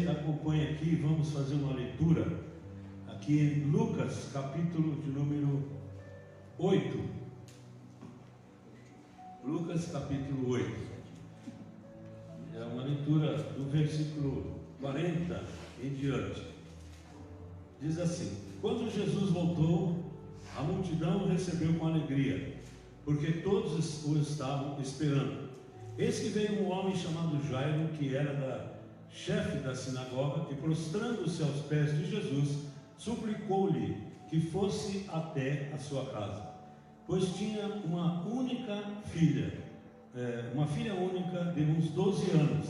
você acompanha aqui, vamos fazer uma leitura aqui em Lucas, capítulo de número 8. Lucas, capítulo 8. É uma leitura do versículo 40 em diante. Diz assim: quando Jesus voltou, a multidão o recebeu com alegria, porque todos o estavam esperando. Eis que veio um homem chamado Jairo, que era chefe da sinagoga, e prostrando-se aos pés de Jesus, suplicou-lhe que fosse até a sua casa, pois tinha uma filha única de uns 12 anos,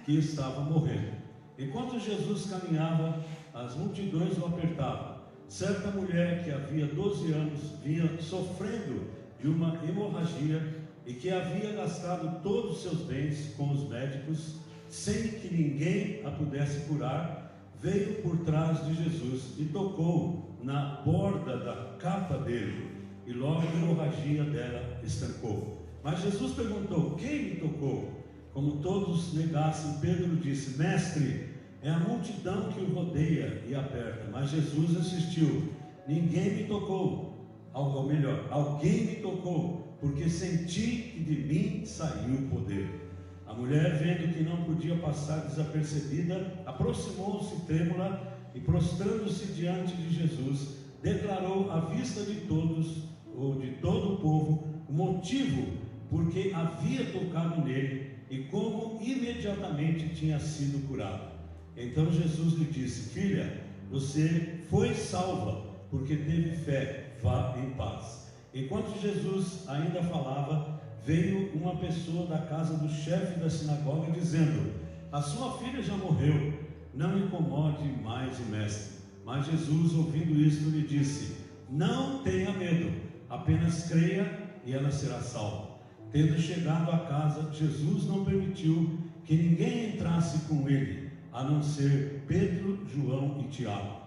que estava morrendo. Enquanto Jesus caminhava, as multidões o apertavam. Certa mulher que havia 12 anos vinha sofrendo de uma hemorragia e que havia gastado todos os seus bens com os médicos, sem que ninguém a pudesse curar, veio por trás de Jesus e tocou na borda da capa dele, e logo a hemorragia dela estancou. Mas Jesus perguntou: quem me tocou? Como todos negassem, Pedro disse: mestre, é a multidão que o rodeia e aperta. Mas Jesus insistiu: ninguém me tocou, ou melhor, alguém me tocou, porque senti que de mim saiu o poder. A mulher, vendo que não podia passar desapercebida, aproximou-se trêmula e, prostrando-se diante de Jesus, declarou à vista de todos, ou de todo o povo, o motivo por que havia tocado nele e como imediatamente tinha sido curado. Então Jesus lhe disse: filha, você foi salva, porque teve fé, vá em paz. Enquanto Jesus ainda falava, veio uma pessoa da casa do chefe da sinagoga, dizendo: a sua filha já morreu, não incomode mais o mestre. Mas Jesus, ouvindo isto, lhe disse: não tenha medo, apenas creia e ela será salva. Tendo chegado à casa, Jesus não permitiu que ninguém entrasse com ele, a não ser Pedro, João e Tiago,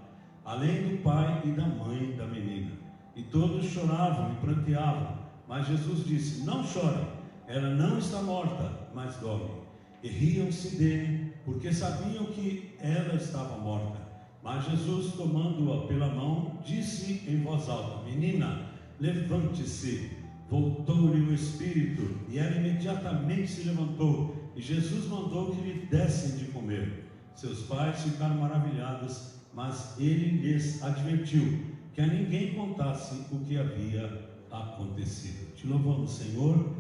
além do pai e da mãe da menina. E todos choravam e pranteavam. Mas Jesus disse: não chorem, ela não está morta, mas dorme. E riam-se dele, porque sabiam que ela estava morta. Mas Jesus, tomando-a pela mão, disse em voz alta: menina, levante-se. Voltou-lhe o espírito, e ela imediatamente se levantou, e Jesus mandou que lhe dessem de comer. Seus pais ficaram maravilhados, mas ele lhes advertiu que a ninguém contasse o que havia acontecido. Te louvamos, Senhor,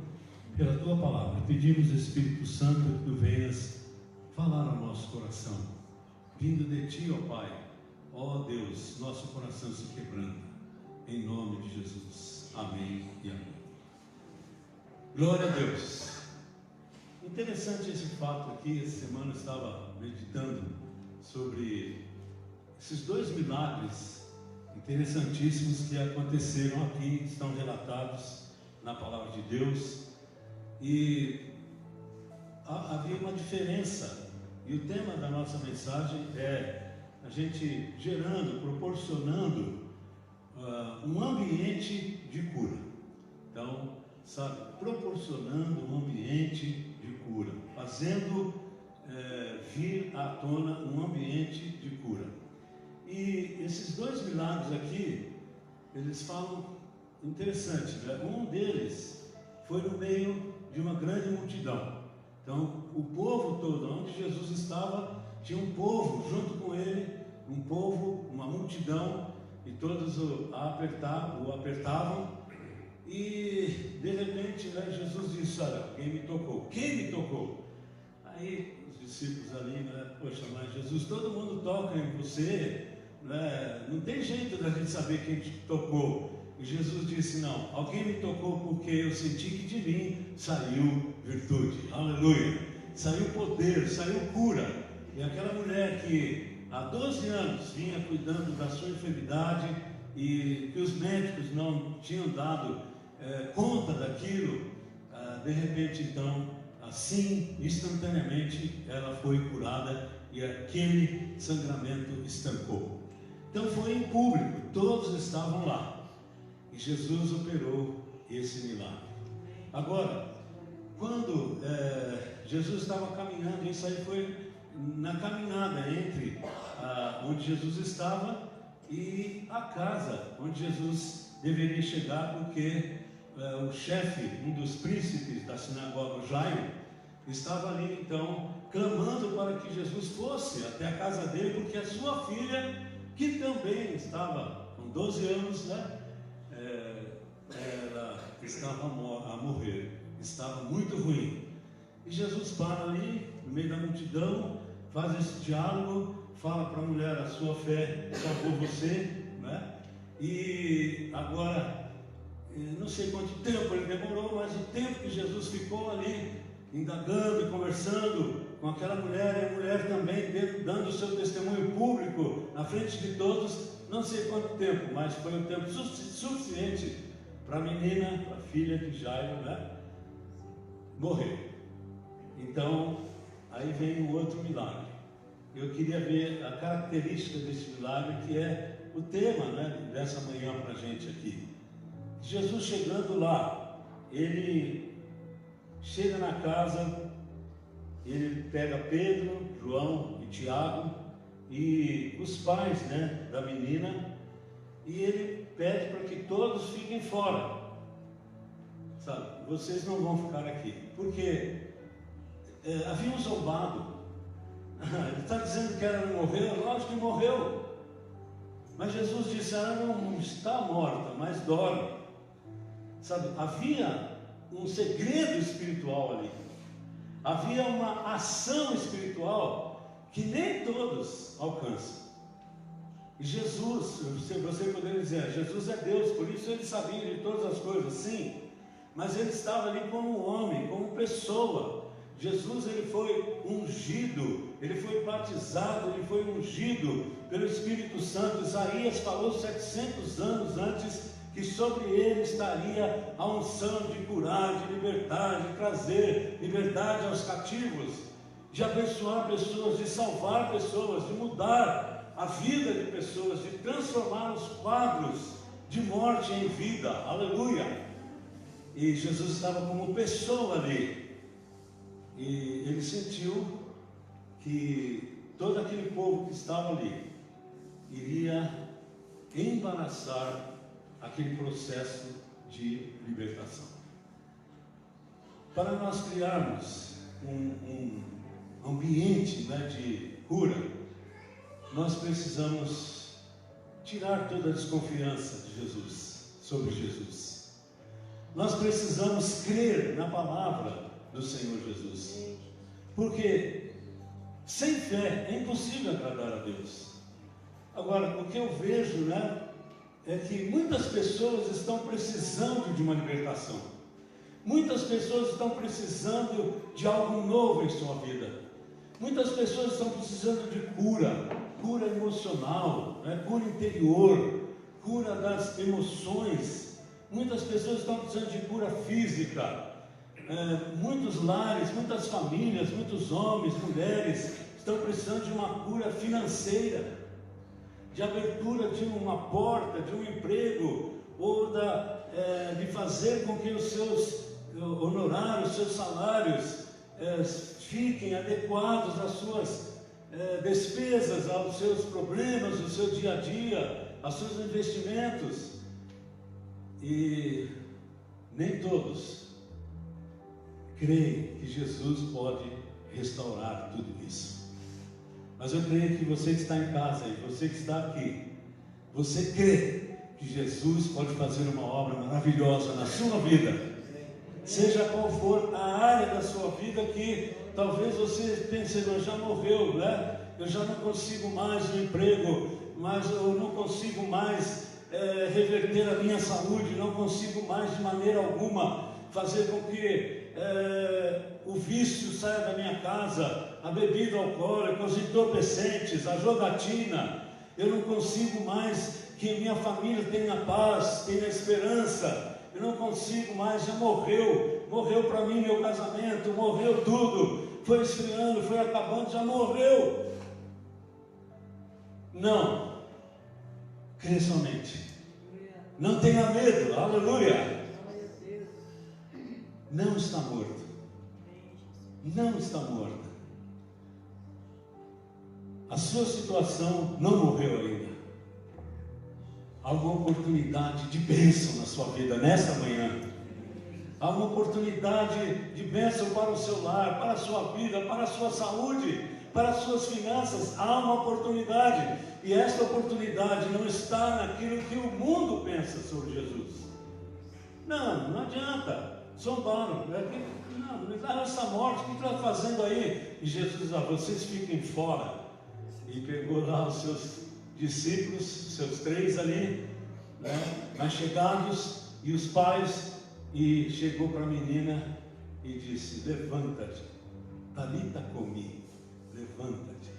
pela tua palavra. Pedimos, Espírito Santo, que tu venhas falar ao nosso coração. Vindo de ti, ó Pai, ó Deus, nosso coração se quebranta, em nome de Jesus. Amém e amém. Glória a Deus. Interessante esse fato aqui. Essa semana eu estava meditando sobre esses dois milagres interessantíssimos que aconteceram aqui, estão relatados na palavra de Deus, e havia uma diferença, e o tema da nossa mensagem é a gente gerando, proporcionando um ambiente de cura. Então, sabe, proporcionando um ambiente de cura, fazendo vir à tona um ambiente de cura. E esses dois milagres aqui, eles falam interessante, né? Um deles foi no meio de uma grande multidão. Então, o povo todo, onde Jesus estava, tinha um povo junto com ele, um povo, uma multidão, e todos o apertavam, e de repente, né, Jesus disse: olha, quem me tocou? Quem me tocou? Aí os discípulos ali, né, poxa, mas Jesus, todo mundo toca em você, né? Não tem jeito da gente saber quem te tocou. E Jesus disse: não, alguém me tocou porque eu senti que de mim saiu virtude. Aleluia! Saiu poder, saiu cura. E aquela mulher que há 12 anos vinha cuidando da sua enfermidade e que os médicos não tinham dado conta daquilo, de repente, então, assim, instantaneamente, ela foi curada e aquele sangramento estancou. Então foi em público, todos estavam lá, e Jesus operou esse milagre. Agora, quando Jesus estava caminhando, isso aí foi na caminhada entre onde Jesus estava e a casa onde Jesus deveria chegar, porque o chefe, um dos príncipes da sinagoga, Jairo, estava ali então clamando para que Jesus fosse até a casa dele, porque a sua filha, que também estava com 12 anos, né, ela estava a morrer, estava muito ruim. E Jesus para ali, no meio da multidão, faz esse diálogo, fala para a mulher: a sua fé salvou você, né? E agora, não sei quanto tempo ele demorou, mas o tempo que Jesus ficou ali, indagando e conversando com aquela mulher, e a mulher também dando o seu testemunho público na frente de todos, não sei quanto tempo, mas foi um tempo suficiente para a menina, para a filha de Jairo, né, morrer. Então, aí vem o outro milagre. Eu queria ver a característica desse milagre, que é o tema, né, dessa manhã para a gente aqui. Jesus chegando lá, ele chega na casa, ele pega Pedro, João e Tiago e os pais, né, da menina, e ele pede para que todos fiquem fora. Sabe, vocês não vão ficar aqui, porque haviam zombado. Ele está dizendo que ela não morreu, lógico que morreu. Mas Jesus disse: ela não está morta, mas dorme. Sabe, havia um segredo espiritual ali. Havia uma ação espiritual que nem todos alcançam. E Jesus, você poderia dizer, Jesus é Deus, por isso ele sabia de todas as coisas, sim. Mas ele estava ali como homem, como pessoa. Jesus, ele foi ungido, ele foi batizado, ele foi ungido pelo Espírito Santo. Isaías falou 700 anos antes que sobre ele estaria a unção de curar, de libertar, de trazer liberdade aos cativos, de abençoar pessoas, de salvar pessoas, de mudar a vida de pessoas, de transformar os quadros de morte em vida. Aleluia! E Jesus estava como pessoa ali. E ele sentiu que todo aquele povo que estava ali iria embaraçar aquele processo de libertação. Para nós criarmos um ambiente, né, de cura, nós precisamos tirar toda a desconfiança de Jesus, sobre Jesus. Nós precisamos crer na palavra do Senhor Jesus, porque sem fé é impossível agradar a Deus. Agora, o que eu vejo, né, é que muitas pessoas estão precisando de uma libertação. Muitas pessoas estão precisando de algo novo em sua vida. Muitas pessoas estão precisando de cura emocional, né, cura interior, cura das emoções. Muitas pessoas estão precisando de cura física. Muitos lares, muitas famílias, muitos homens, mulheres estão precisando de uma cura financeira, de abertura de uma porta, de um emprego, ou de fazer com que os seus honorários, os seus salários fiquem adequados às suas despesas, aos seus problemas, ao seu dia a dia, aos seus investimentos. E nem todos creem que Jesus pode restaurar tudo isso. Mas eu creio que você que está em casa e você que está aqui, você crê que Jesus pode fazer uma obra maravilhosa na sua vida, seja qual for a área da sua vida que talvez você pense: já morreu, né? Eu já não consigo mais o emprego, mas eu não consigo mais reverter a minha saúde, não consigo mais de maneira alguma fazer com que o vício saia da minha casa, a bebida alcoólica, os entorpecentes, a jogatina. Eu não consigo mais que minha família tenha paz, tenha esperança. Eu não consigo mais, já morreu para mim meu casamento, morreu tudo, foi esfriando, foi acabando, já morreu. Não, crê somente, não tenha medo, aleluia. Não está morto, não está morta. a sua situação não morreu ainda. Há uma oportunidade de bênção na sua vida nesta manhã. Há uma oportunidade de bênção para o seu lar, para a sua vida, para a sua saúde, para as suas finanças. Há uma oportunidade, e esta oportunidade não está naquilo que o mundo pensa sobre Jesus. Não adianta, zombaram, não, me dá essa morte, o que está fazendo aí? E Jesus diz, vocês fiquem fora. E pegou lá os seus discípulos, seus 3 ali, mais chegados, e os pais, e chegou para a menina e disse, levanta-te, talita cumi, levanta-te.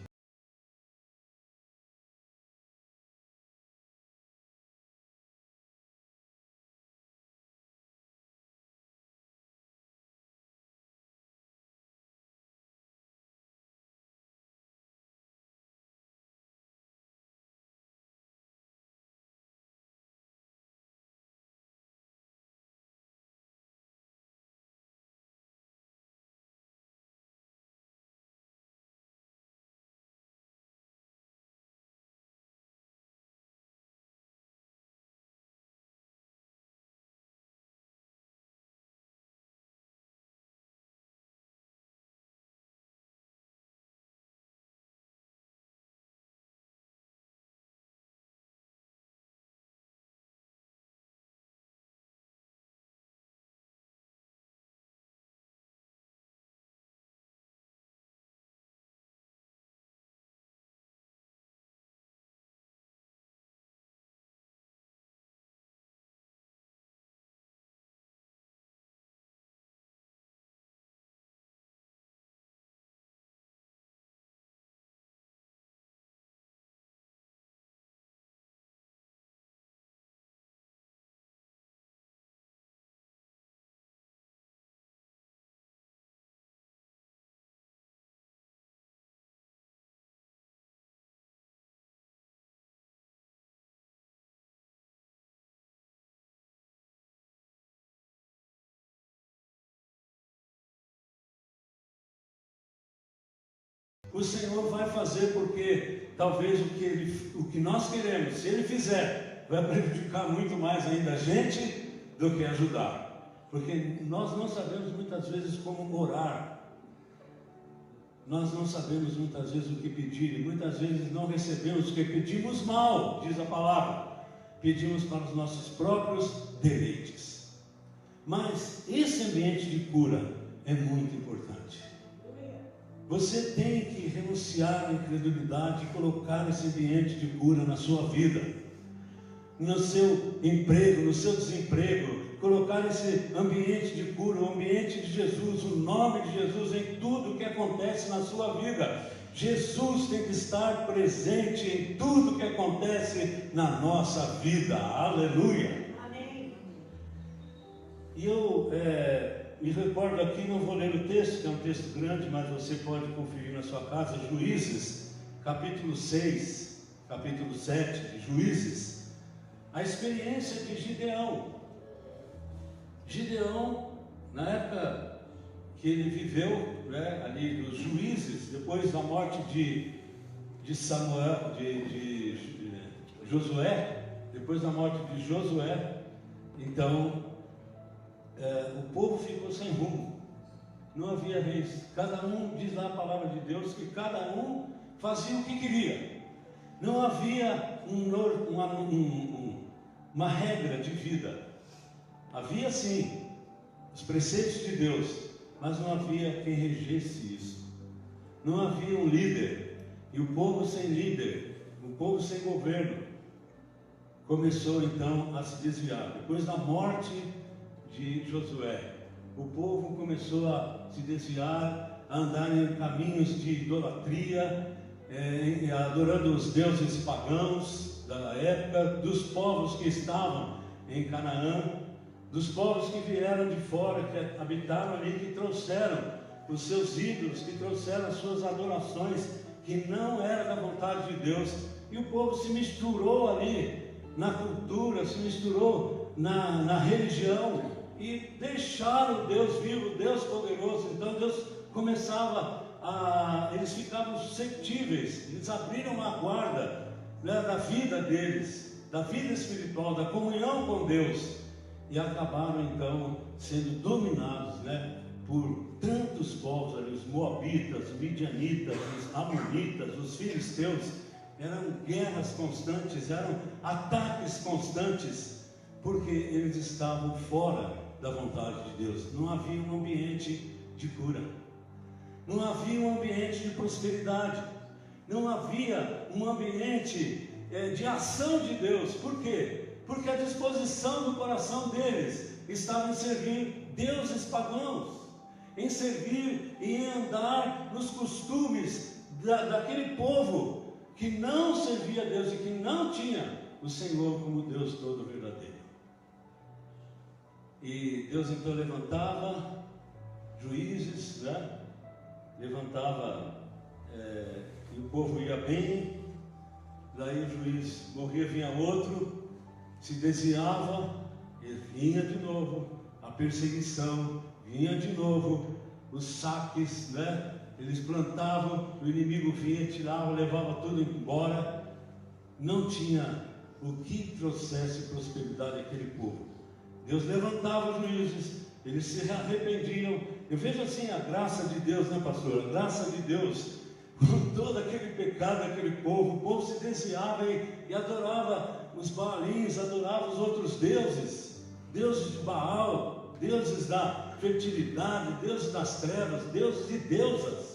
O Senhor vai fazer, porque talvez o que nós queremos, se Ele fizer, vai prejudicar muito mais ainda a gente do que ajudar. Porque nós não sabemos muitas vezes como orar. Nós não sabemos muitas vezes o que pedir, e muitas vezes não recebemos porque pedimos mal, diz a palavra. Pedimos para os nossos próprios deleites. Mas esse ambiente de cura é muito importante. Você tem que renunciar à incredulidade e colocar esse ambiente de cura na sua vida, no seu emprego, no seu desemprego. Colocar esse ambiente de cura, o ambiente de Jesus, o nome de Jesus em tudo que acontece na sua vida. Jesus tem que estar presente em tudo que acontece na nossa vida. Aleluia! Amém. E eu me recordo aqui, não vou ler o texto, que é um texto grande, mas você pode conferir na sua casa, Juízes, capítulo 6, capítulo 7 de Juízes, a experiência de Gideão. Gideão, na época que ele viveu, ali dos juízes, depois da morte de Samuel, de Josué, depois da morte de Josué, então o povo ficou sem rumo, não havia reis, cada um, diz lá a palavra de Deus, que cada um fazia o que queria, não havia uma regra de vida. Havia sim os preceitos de Deus, mas não havia quem regesse isso. Não havia um líder, e o povo sem líder, o povo sem governo, começou então a se desviar. Depois da morte de Josué, o povo começou a se desviar, a andar em caminhos de idolatria, adorando os deuses pagãos da época, dos povos que estavam em Canaã, dos povos que vieram de fora, que habitaram ali, que trouxeram os seus ídolos, que trouxeram as suas adorações, que não era da vontade de Deus, e o povo se misturou ali na cultura, se misturou na religião, e deixaram o Deus vivo, Deus poderoso. Então Deus começava eles ficavam suscetíveis, eles abriram a guarda, né, da vida deles, da vida espiritual, da comunhão com Deus, e acabaram então sendo dominados, né, por tantos povos ali, os moabitas, os midianitas, os amonitas, os filisteus. Eram guerras constantes, eram ataques constantes, porque eles estavam fora da vontade de Deus. Não havia um ambiente de cura, não havia um ambiente de prosperidade, não havia um ambiente de ação de Deus. Por quê? Porque a disposição do coração deles estava em servir deuses pagãos, em servir e em andar nos costumes daquele povo que não servia a Deus e que não tinha o Senhor como Deus todo verdadeiro. E Deus então levantava juízes, né? Levantava, e o povo ia bem. Daí o juiz morria, vinha outro, se desviava, ele vinha de novo, a perseguição vinha de novo, os saques, né? Eles plantavam, o inimigo vinha, tirava, levava tudo embora. Não tinha o que trouxesse prosperidade àquele povo. Deus levantava juízes, eles se arrependiam. Eu vejo assim a graça de Deus, né, pastor? A graça de Deus, com todo aquele pecado daquele povo. O povo se desviava e adorava os Baalins, adorava os outros deuses, deuses de Baal, deuses da fertilidade, deuses das trevas, deuses e deusas.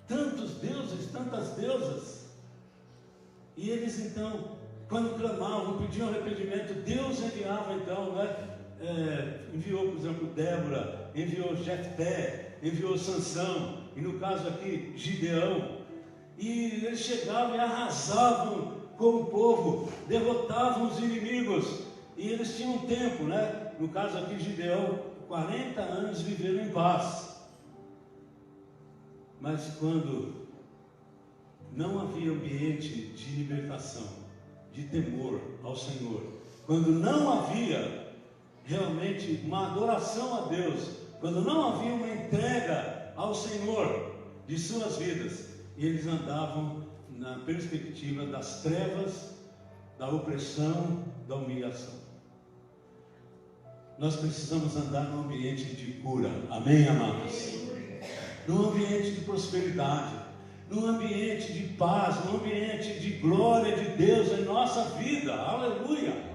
Tantos deuses, tantas deusas. E eles então, quando clamavam, pediam arrependimento, Deus enviava então, né? Enviou, por exemplo, Débora, enviou Jefté, enviou Sansão, e no caso aqui, Gideão. E eles chegavam e arrasavam com o povo, derrotavam os inimigos. E eles tinham um tempo, né? No caso aqui, Gideão, 40 anos viveram em paz. Mas quando não havia ambiente de libertação, de temor ao Senhor, quando não havia realmente uma adoração a Deus, quando não havia uma entrega ao Senhor de suas vidas, eles andavam na perspectiva das trevas, da opressão, da humilhação. Nós precisamos andar num ambiente de cura, amém, amados? Num ambiente de prosperidade, num ambiente de paz, num ambiente de glória de Deus em nossa vida, aleluia.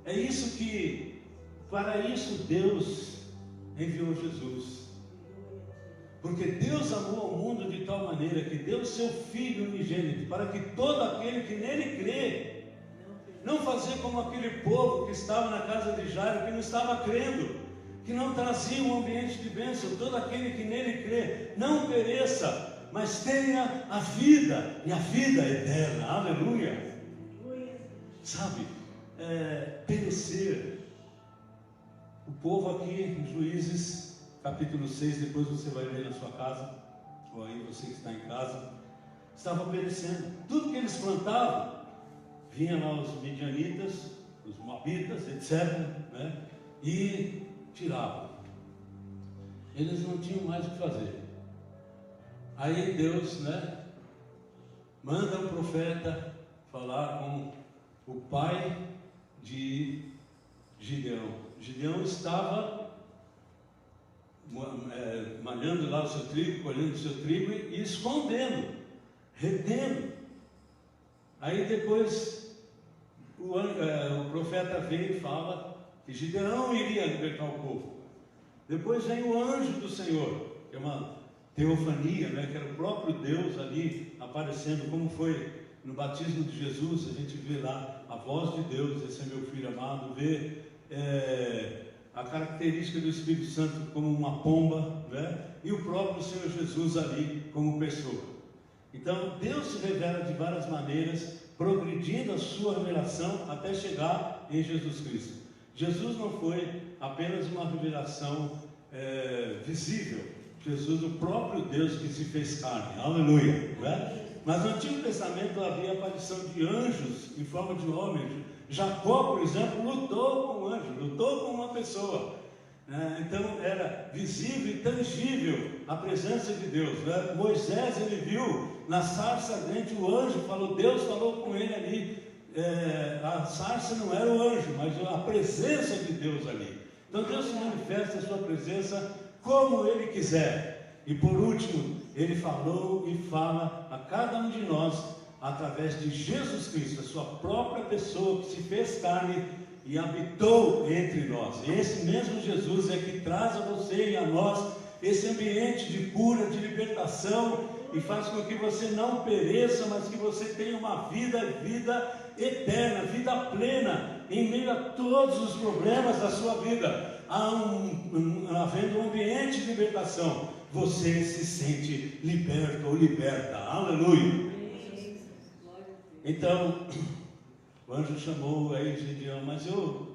É isso que, para isso Deus enviou Jesus, porque Deus amou o mundo de tal maneira que deu o seu Filho unigênito, para que todo aquele que nele crê, não fazer como aquele povo que estava na casa de Jairo, que não estava crendo, que não trazia um ambiente de bênção. Todo aquele que nele crê não pereça, mas tenha a vida, e a vida eterna, aleluia. Sabe, perecer. O povo aqui em Juízes capítulo 6, depois você vai ler na sua casa, ou aí você que está em casa, estava perecendo. Tudo que eles plantavam, vinha lá os midianitas, os moabitas, etc., né? E tiravam. Eles não tinham mais o que fazer. Aí Deus, né, manda um profeta falar com o pai de Gideão. Gideão estava malhando lá o seu trigo, colhendo o seu trigo e escondendo, retendo. Aí depois o profeta vem e fala que Gideão iria libertar o povo. Depois vem o anjo do Senhor, que é uma teofania, né, que era o próprio Deus ali aparecendo, como foi no batismo de Jesus. A gente vê lá a voz de Deus, esse é meu filho amado, vê a característica do Espírito Santo como uma pomba, né, e o próprio Senhor Jesus ali como pessoa. Então Deus se revela de várias maneiras, progredindo a sua revelação até chegar em Jesus Cristo. Jesus não foi apenas uma revelação visível. Jesus, o próprio Deus que se fez carne, aleluia, né? Mas no Antigo Testamento havia a aparição de anjos em forma de homens. Jacó, por exemplo, lutou com um anjo, lutou com uma pessoa, né? Então era visível e tangível a presença de Deus, né? Moisés, ele viu na sarça ardente o anjo, Deus falou com ele ali. A sarça não era o anjo, mas a presença de Deus ali. Então Deus se manifesta a sua presença como Ele quiser. E por último, Ele falou e fala a cada um de nós através de Jesus Cristo, a sua própria pessoa que se fez carne e habitou entre nós. E esse mesmo Jesus é que traz a você e a nós esse ambiente de cura, de libertação, e faz com que você não pereça, mas que você tenha uma vida eterna, vida plena, em meio a todos os problemas da sua vida. Havendo um ambiente de libertação, você se sente liberto ou liberta. Aleluia! Então, o anjo chamou aí Gideão, mas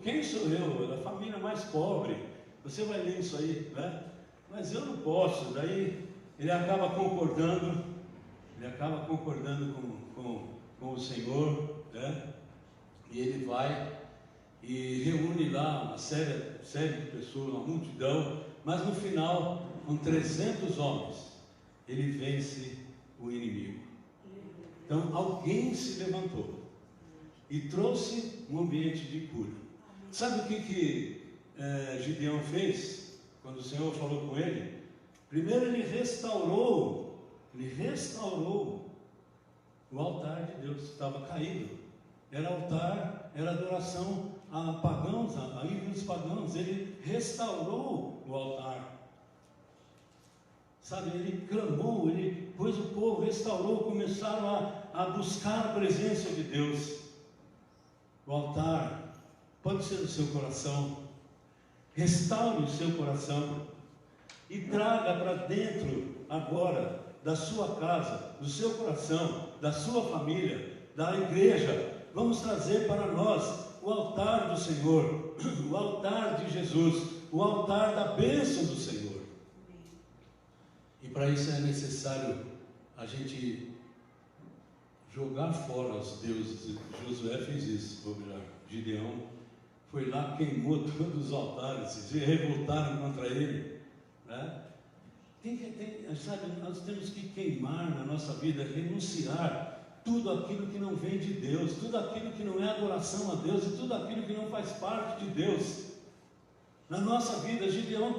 quem sou eu? Da família mais pobre. Você vai ler isso aí, né? Mas eu não posso. Daí ele acaba concordando com o Senhor, né? E ele vai e reúne lá uma série de pessoas, uma multidão, mas no final, com 300 homens, ele vence o inimigo. Então alguém se levantou e trouxe um ambiente de cura. Sabe o que Gideão fez quando o Senhor falou com ele? Primeiro ele restaurou o altar de Deus, estava caído. Era altar, era adoração a pagãos, a ídolos pagãos. Ele restaurou o altar. Sabe, ele clamou, pois o povo restaurou, começaram a buscar a presença de Deus. O altar pode ser do seu coração. Restaure o seu coração e traga para dentro agora da sua casa, do seu coração, da sua família, da igreja. Vamos trazer para nós o altar do Senhor, o altar de Jesus, o altar da bênção do Senhor. E para isso é necessário a gente jogar fora os deuses. Josué fez isso, ou melhor, Gideão foi lá, queimou todos os altares, se revoltaram contra ele, né? Sabe, nós temos que queimar na nossa vida, renunciar tudo aquilo que não vem de Deus, tudo aquilo que não é adoração a Deus e tudo aquilo que não faz parte de Deus. Na nossa vida, Gideão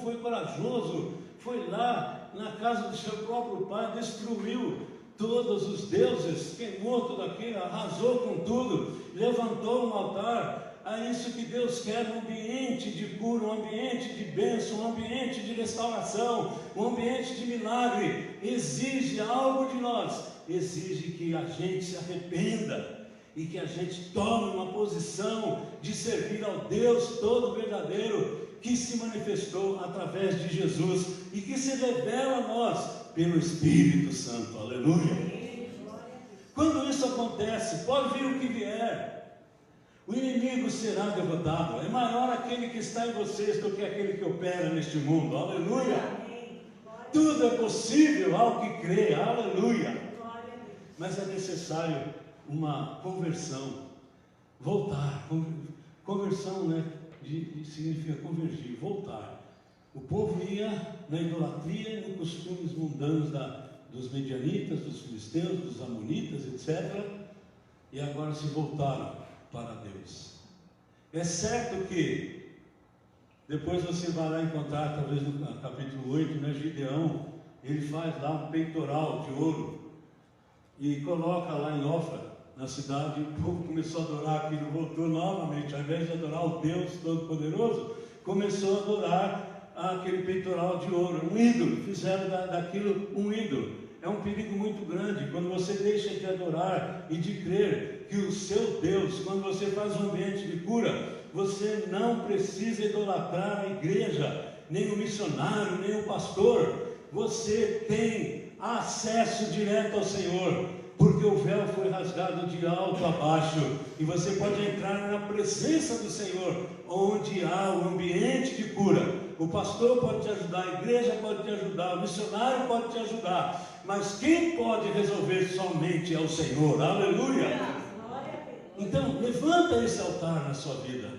foi corajoso, foi lá na casa do seu próprio pai, destruiu todos os deuses, queimou tudo aquilo, arrasou com tudo, levantou um altar. É isso que Deus quer, um ambiente de cura, um ambiente de bênção, um ambiente de restauração, um ambiente de milagre. Exige algo de nós, exige que a gente se arrependa e que a gente tome uma posição de servir ao Deus todo verdadeiro, que se manifestou através de Jesus e que se revela a nós pelo Espírito Santo. Aleluia! Quando isso acontece, pode vir o que vier, o inimigo será derrotado. É maior aquele que está em vocês do que aquele que opera neste mundo. Aleluia! Tudo é possível ao que crê. Aleluia! Mas é necessário uma conversão. Voltar. Conversão, né? Significa convergir, voltar. O povo ia na idolatria e nos costumes mundanos dos medianitas, dos filisteus, dos amonitas, etc. E agora se voltaram para Deus. É certo que depois você vai lá encontrar, talvez no capítulo 8, né, Gideão, ele faz lá um peitoral de ouro e coloca lá em Ofra, na cidade, e o povo começou a adorar aquilo, voltou novamente, ao invés de adorar o Deus Todo-Poderoso, começou a adorar aquele peitoral de ouro, um ídolo, fizeram daquilo um ídolo. É um perigo muito grande quando você deixa de adorar e de crer que o seu Deus, quando você faz um ambiente de cura, você não precisa idolatrar a igreja, nem o missionário, nem o pastor. Você tem acesso direto ao Senhor, porque o véu foi rasgado de alto a baixo, e você pode entrar na presença do Senhor, onde há um ambiente de cura. O pastor pode te ajudar, a igreja pode te ajudar, o missionário pode te ajudar, mas quem pode resolver somente é o Senhor. Aleluia! Então, levanta esse altar na sua vida.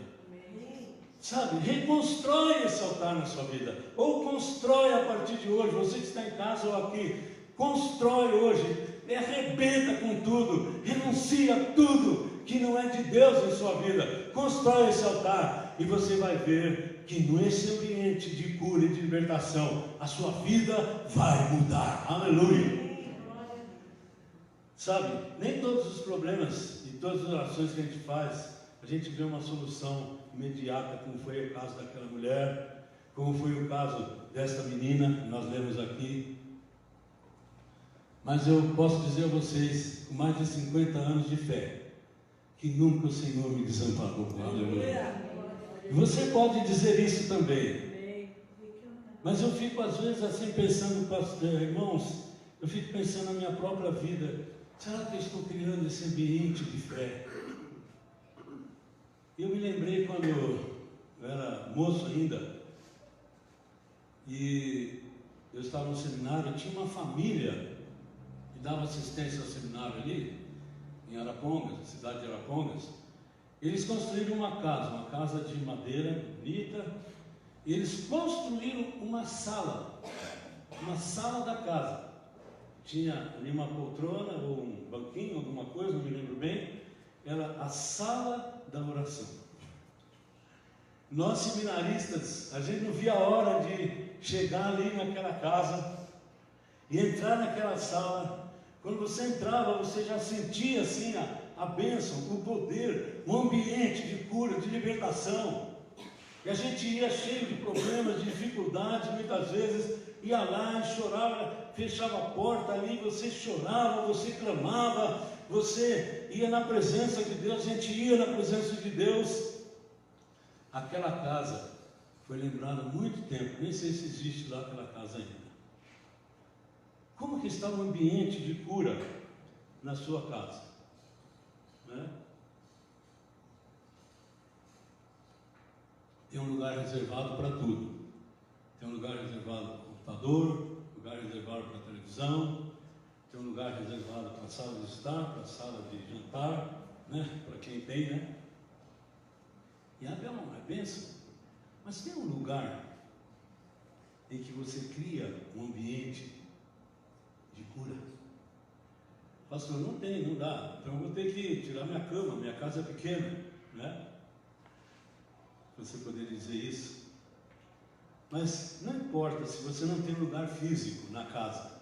Sabe, reconstrói esse altar na sua vida, ou constrói a partir de hoje. Você que está em casa ou aqui, constrói hoje, arrebenta com tudo, renuncia a tudo que não é de Deus em sua vida, constrói esse altar, e você vai ver que nesse ambiente de cura e de libertação, a sua vida vai mudar. Aleluia! Sabe, nem todos os problemas e todas as orações que a gente faz, a gente vê uma solução imediata, como foi o caso daquela mulher, como foi o caso desta menina que nós lemos aqui. Mas eu posso dizer a vocês, com mais de 50 anos de fé, que nunca o Senhor me desamparou. Aleluia! E você pode dizer isso também. Mas eu fico às vezes assim pensando, irmãos, eu fico pensando na minha própria vida. Será que eu estou criando esse ambiente de fé? Eu me lembrei quando eu era moço ainda, e eu estava no seminário, tinha uma família que dava assistência ao seminário ali, em Arapongas, cidade de Arapongas. Eles construíram uma casa de madeira bonita, e eles construíram uma sala da casa. Tinha ali uma poltrona ou um banquinho, alguma coisa, não me lembro bem. Era a sala da oração. Nós seminaristas, a gente não via a hora de chegar ali naquela casa e entrar naquela sala. Quando você entrava, você já sentia assim a bênção, o poder, o ambiente de cura, de libertação. E a gente ia cheio de problemas, de dificuldades, muitas vezes ia lá e chorava, fechava a porta ali, você chorava, você clamava, você ia na presença de Deus, a gente ia na presença de Deus. Aquela casa foi lembrada há muito tempo, nem sei se existe lá aquela casa ainda. Como que está o ambiente de cura na sua casa? Né? Tem um lugar reservado para tudo. Tem um lugar reservado para o computador, lugar reservado para a televisão, tem um lugar reservado para a sala de estar, para a sala de jantar, né? Para quem tem, né? E é uma bênção. Mas tem um lugar em que você cria um ambiente de cura. Pastor, não tem, não dá. Então eu vou ter que tirar minha cama, minha casa é pequena, né? Você poderia dizer isso. Mas não importa se você não tem lugar físico na casa,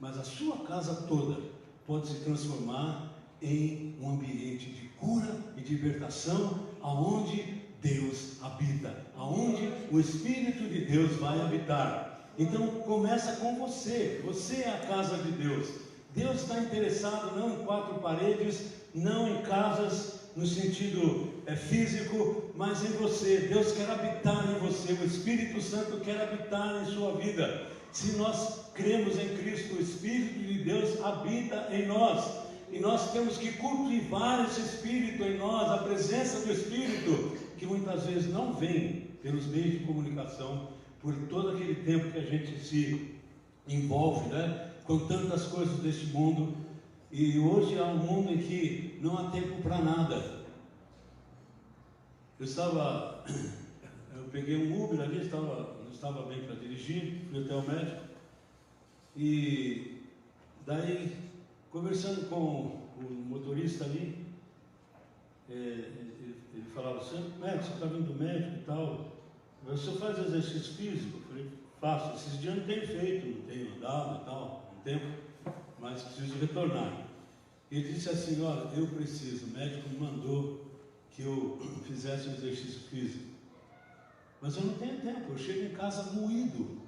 mas a sua casa toda pode se transformar em um ambiente de cura e de libertação, aonde Deus habita, aonde o Espírito de Deus vai habitar. Então começa com você, você é a casa de Deus. Deus está interessado não em quatro paredes, não em casas no sentido físico, mas em você. Deus quer habitar em você, o Espírito Santo quer habitar em sua vida. Se nós cremos em Cristo, o Espírito de Deus habita em nós, e nós temos que cultivar esse Espírito em nós, a presença do Espírito, que muitas vezes não vem pelos meios de comunicação, por todo aquele tempo que a gente se envolve, né, com tantas coisas deste mundo. E hoje há um mundo em que não há tempo para nada. Eu peguei um Uber ali, não estava bem para dirigir, fui até o médico, e daí, conversando com o motorista ali, ele falava assim: médico, você está vindo do médico e tal, você faz exercício físico? Eu falei: faço, esses dias não tenho feito, não tenho andado e tal, não tempo, mas preciso retornar. Ele disse assim: olha, eu preciso, o médico me mandou que eu fizesse um exercício físico, mas eu não tenho tempo, eu chego em casa moído,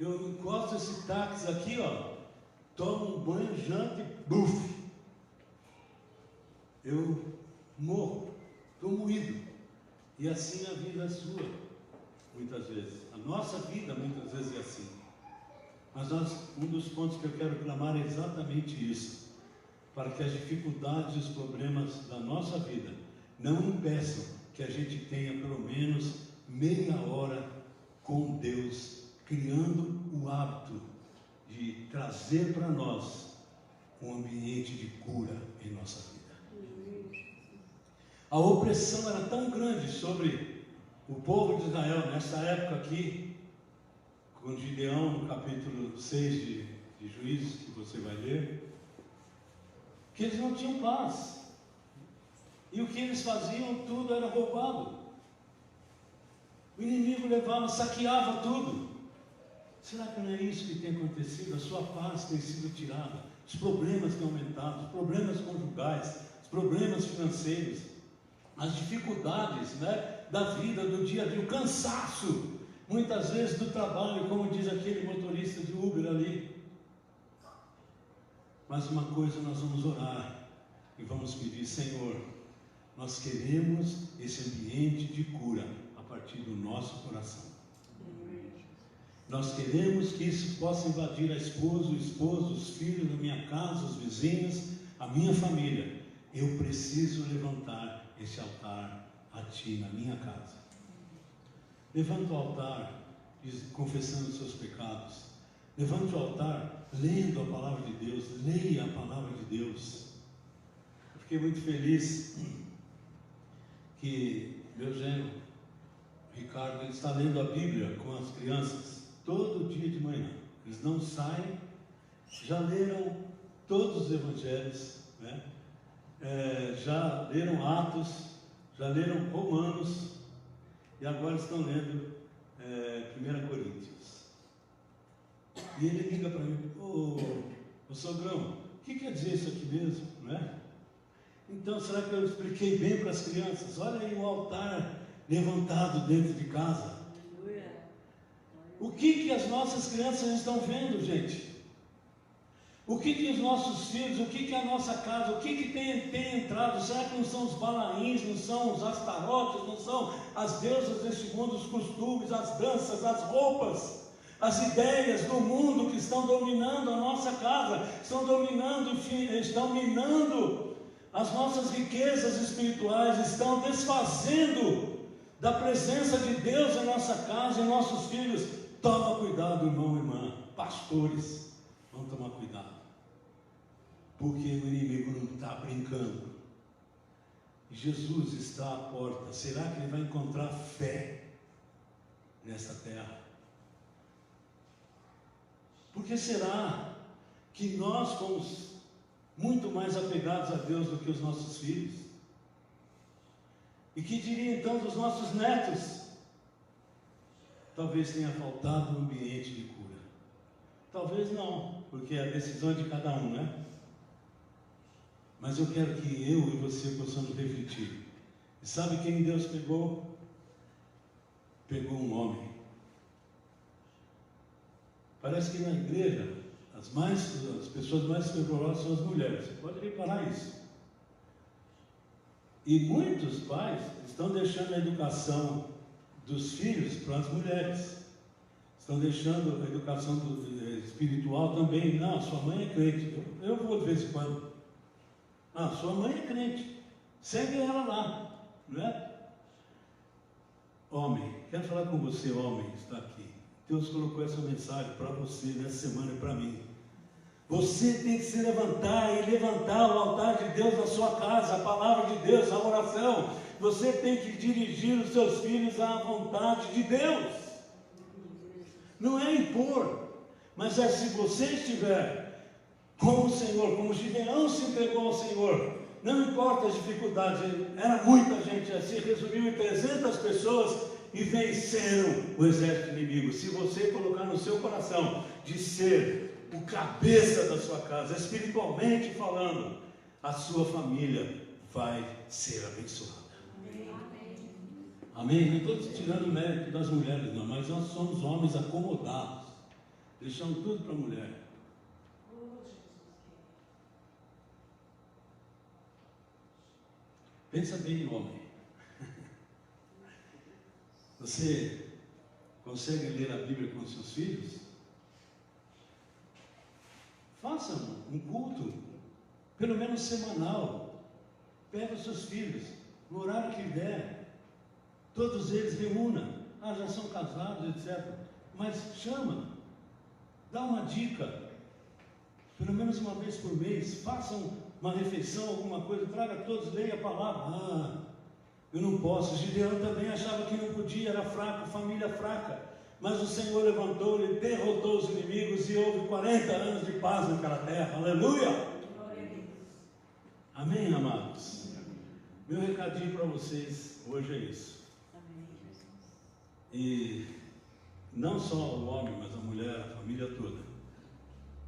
eu encosto esse táxi aqui, ó, tomo um banho, janto e buf, eu morro, estou moído. E assim a vida é sua, muitas vezes, a nossa vida muitas vezes é assim. Mas um dos pontos que eu quero clamar é exatamente isso, para que as dificuldades e os problemas da nossa vida não impeçam que a gente tenha pelo menos meia hora com Deus, criando o hábito de trazer para nós um ambiente de cura em nossa vida. A opressão era tão grande sobre o povo de Israel, nessa época aqui, com Gideão, no capítulo 6 de Juízes, que você vai ler, que eles não tinham paz. E o que eles faziam, tudo era roubado. O inimigo levava, saqueava tudo. Será que não é isso que tem acontecido? A sua paz tem sido tirada, os problemas têm aumentado, os problemas conjugais, os problemas financeiros, as dificuldades, né, da vida, do dia a dia, o cansaço, muitas vezes do trabalho, como diz aquele motorista de Uber ali. Mas uma coisa nós vamos orar e vamos pedir: Senhor, nós queremos esse ambiente de cura a partir do nosso coração. Nós queremos que isso possa invadir a esposa, o esposo, os filhos, a minha casa, os vizinhos, a minha família. Eu preciso levantar esse altar a Ti na minha casa. Levanta o altar confessando os seus pecados. Levante o altar lendo a palavra de Deus. Leia a palavra de Deus. Eu fiquei muito feliz que meu genro Ricardo, ele está lendo a Bíblia com as crianças todo dia de manhã. Eles não saem, já leram todos os evangelhos, né? Já leram Atos, já leram Romanos, e agora estão lendo 1 Coríntios. E ele liga para mim: ô sogrão, o que quer dizer isso aqui mesmo, né? Então, será que eu expliquei bem para as crianças? Olha aí o altar levantado dentro de casa. O que as nossas crianças estão vendo, gente? O que os nossos filhos, o que a nossa casa, o que tem entrado? Será que não são os balaíns, não são os astarotes, não são as deusas deste mundo, os costumes, as danças, as roupas, as ideias do mundo que estão dominando a nossa casa, estão minando as nossas riquezas espirituais, estão desfazendo da presença de Deus em nossa casa, em nossos filhos? Toma cuidado, irmão e irmã, pastores, vamos tomar cuidado, porque o inimigo não está brincando. Jesus está à porta. Será que ele vai encontrar fé nesta terra? Por que será que nós fomos muito mais apegados a Deus do que os nossos filhos? E que diria então dos nossos netos? Talvez tenha faltado um ambiente de cura. Talvez não, porque é a decisão de cada um, né? Mas eu quero que eu e você possamos refletir. E sabe quem Deus pegou? Pegou um homem. Parece que na igreja as pessoas mais fervorosas são as mulheres. Você pode reparar isso. E muitos pais estão deixando a educação dos filhos para as mulheres. Estão deixando a educação espiritual também. Não, sua mãe é crente. Eu vou de vez em quando. Ah, sua mãe é crente. Segue ela lá, não é? Homem, quero falar com você, homem, que está aqui. Deus colocou essa mensagem para você nessa semana e para mim. Você tem que se levantar e levantar o altar de Deus na sua casa, a palavra de Deus, a oração. Você tem que dirigir os seus filhos à vontade de Deus. Não é impor, mas é se você estiver com o Senhor, como Gideão se entregou ao Senhor, não importa as dificuldades, era muita gente, se resumiu em 300 pessoas e venceram o exército inimigo. Se você colocar no seu coração de ser o cabeça da sua casa, espiritualmente falando, a sua família vai ser abençoada. Amém? Não estou tirando o mérito das mulheres, não, mas nós somos homens acomodados, deixando tudo para a mulher. Pensa bem, homem. Você consegue ler a Bíblia com seus filhos? Faça um culto, pelo menos semanal. Pega os seus filhos, no horário que der. Todos eles reúna. Ah, já são casados, etc. Mas chama, dá uma dica, pelo menos uma vez por mês. Façam uma refeição, alguma coisa, traga todos, leia a palavra. Eu não posso. Gideão também achava que não podia, era fraco, família fraca. Mas o Senhor levantou, ele derrotou os inimigos e houve 40 anos de paz naquela terra. Aleluia! Amém, amados? Meu recadinho para vocês hoje é isso. E não só o homem, mas a mulher, a família toda.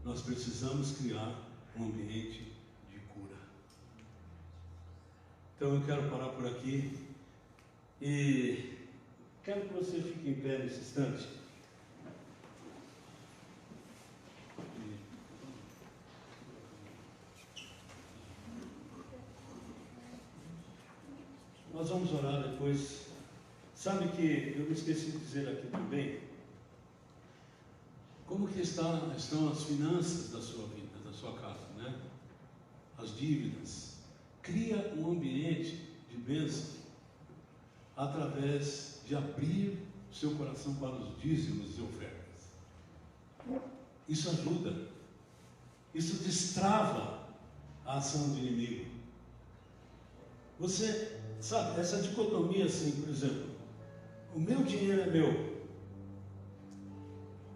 Nós precisamos criar um ambiente de cura. Então eu quero parar por aqui e quero que você fique em pé nesse instante. Nós vamos orar depois. Sabe que eu me esqueci de dizer aqui também, como que estão as finanças da sua vida, da sua casa, né? As dívidas. Cria um ambiente de bênção através de abrir o seu coração para os dízimos e ofertas. Isso ajuda. Isso destrava a ação do inimigo. Você sabe, essa dicotomia assim, por exemplo, o meu dinheiro é meu,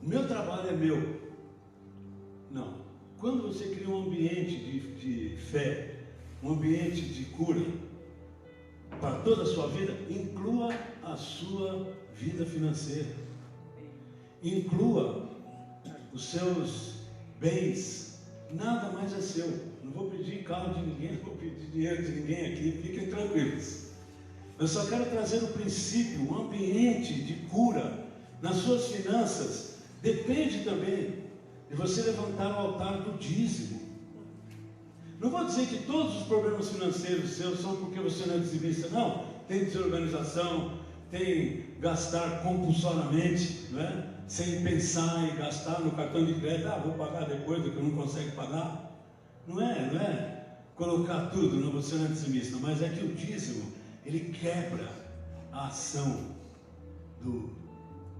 o meu trabalho é meu. Não. Quando você cria um ambiente de fé, um ambiente de cura para toda a sua vida, inclua a sua vida financeira, inclua os seus bens, nada mais é seu. Não vou pedir carro de ninguém, não vou pedir dinheiro de ninguém aqui, fiquem tranquilos. Eu só quero trazer o princípio, um ambiente de cura nas suas finanças. Depende também de você levantar o altar do dízimo. Não vou dizer que todos os problemas financeiros seus são porque você não é dizimista. Não, tem desorganização, tem gastar compulsoriamente, não é? Sem pensar em gastar no cartão de crédito. Vou pagar depois do que eu não consigo pagar. Não é colocar tudo, não, você não é dizimista, mas é que o dízimo, ele quebra a ação do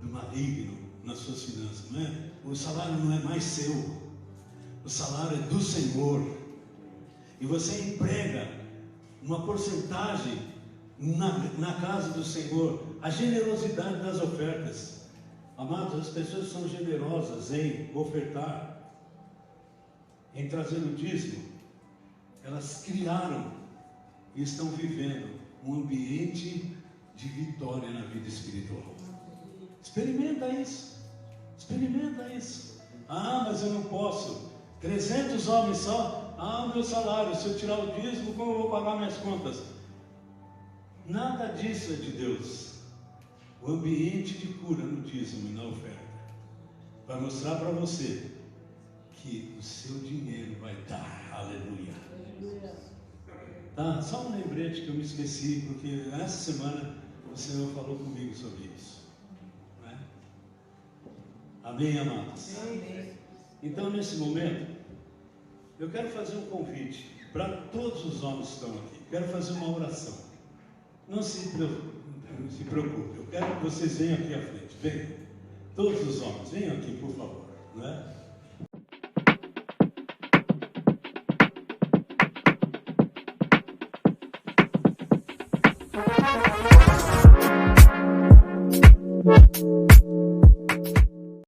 maligno nas suas finanças, não é? O salário não é mais seu, o salário é do Senhor, e você emprega uma porcentagem na casa do Senhor, a generosidade das ofertas. Amados, as pessoas são generosas em ofertar, em trazer o dízimo. Elas criaram e estão vivendo um ambiente de vitória na vida espiritual. Experimenta isso. Experimenta isso. Mas eu não posso. 300 homens só. O meu salário, se eu tirar o dízimo, como eu vou pagar minhas contas? Nada disso é de Deus. O ambiente de cura no dízimo e na oferta vai mostrar para você que o seu dinheiro vai dar. Aleluia. Tá? Só um lembrete que eu me esqueci, porque essa semana o Senhor falou comigo sobre isso. Não é? Amém, amados? Amém. Então, nesse momento, eu quero fazer um convite para todos os homens que estão aqui. Quero fazer uma oração. Não se preocupe. Eu quero que vocês venham aqui à frente. Venham. Todos os homens, venham aqui, por favor. Não é?